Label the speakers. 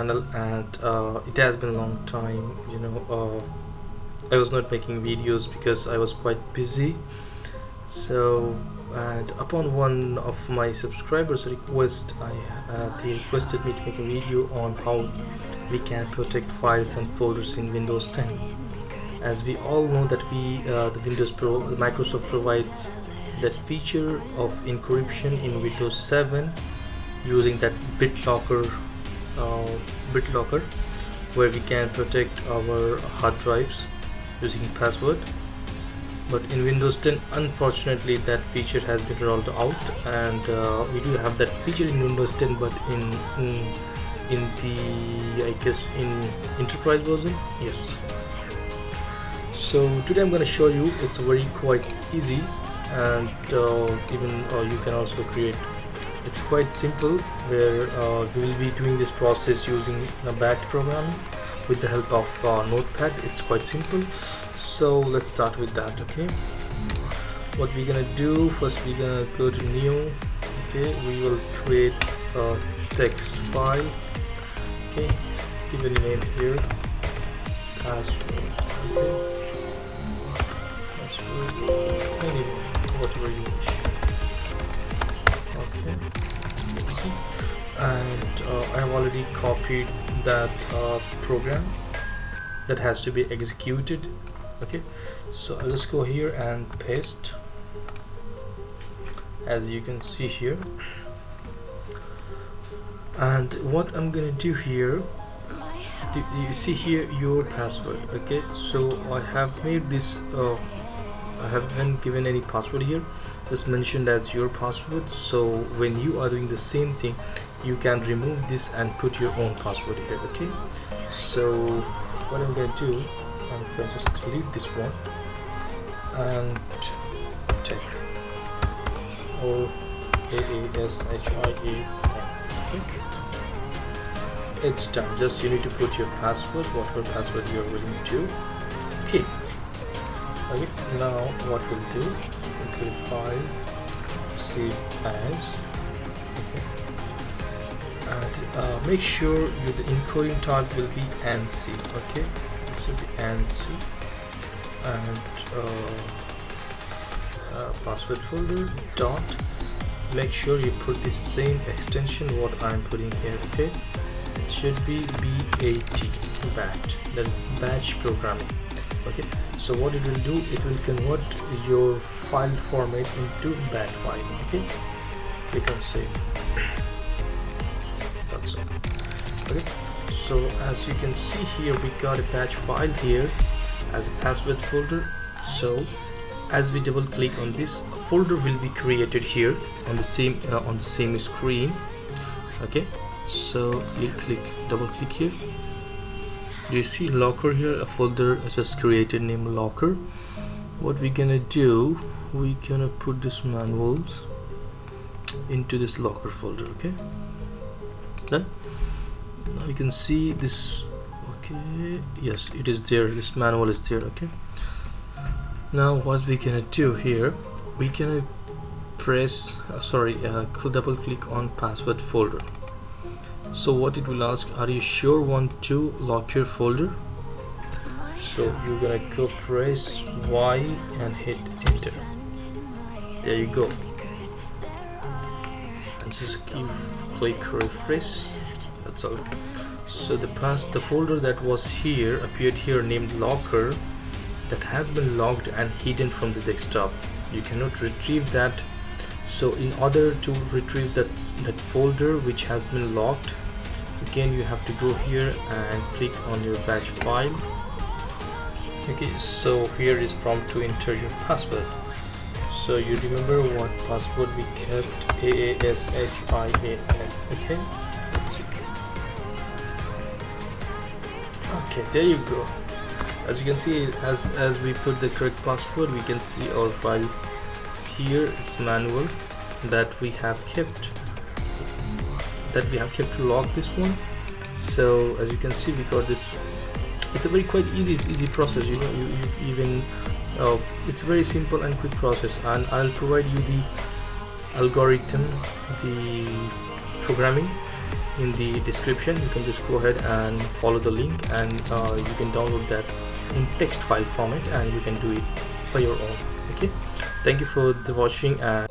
Speaker 1: channel, and it has been a long time. I was not making videos because I was quite busy. So, and upon one of my subscribers request, they requested me to make a video on how we can protect files and folders in Windows 10. As we all know that the Microsoft provides that feature of encryption in Windows 7 using that BitLocker, where we can protect our hard drives using password. But in Windows 10, unfortunately, that feature has been rolled out, and we do have that feature in Windows 10, but in the, I guess, in enterprise version, yes. So today I'm going to show you. It's very quite easy, and even you can also create. It's quite simple, where we will be doing this process using a batch programming with the help of Notepad. It's quite simple. So let's start with that. Okay, what we're gonna do first, we're gonna go to new. Okay, we will create a text file. Okay, give it a name here, password. Okay, password, any whatever you wish. Okay, let's see. And I have already copied that program that has to be executed. Okay, so I'll just go here and paste, as you can see here. And what I'm gonna do here, you see here your password. Okay, so I have made this I haven't given any password here, just mentioned as your password. So when you are doing the same thing, you can remove this and put your own password here. Okay, so what I'm gonna do, I'm going to just delete this one and check AASHIA. Okay, it's done. Just you need to put your password, whatever password you're willing to keep. Okay, now what we'll do, we'll go to file, save as. Okay, and make sure the encoding type will be ANSI. Okay, this will be ANSI, and password folder dot. Make sure you put the same extension what I'm putting here. Okay, it should be BAT, that is batch programming. Okay, so what it will do, it will convert your file format into BAT file. Okay, click on save. That's all. Okay, so as you can see here, we got a batch file here as a password folder. So as we double click on this, a folder will be created here on the same screen. Okay, so you double click here. Do you see locker here? A folder just created named locker. What we're gonna do, we're gonna put this manuals into this locker folder. Okay, done. Now you can see this. Okay, yes, it is there. This manual is there. Okay, now what we're gonna do here, we're gonna press double click on password folder. So what it will ask, are you sure want to lock your folder? So you're gonna go press Y and hit enter. There you go, and just click refresh. That's all. So the folder that was here appeared here named locker, that has been locked and hidden from the desktop. You cannot retrieve that. So in order to retrieve that folder which has been locked, again you have to go here and click on your batch file. Okay, so here is prompt to enter your password. So you remember what password we kept, AASHIA. Okay, that's it. Okay, there you go. As you can see, as we put the correct password, we can see our file here is manual that we have kept to lock this one. So as you can see, we got this. It's a very quite easy process. You even it's very simple and quick process, and I'll provide you the algorithm, the programming in the description. You can just go ahead and follow the link, and you can download that in text file format, and you can do it by your own. Okay, thank you for the watching, and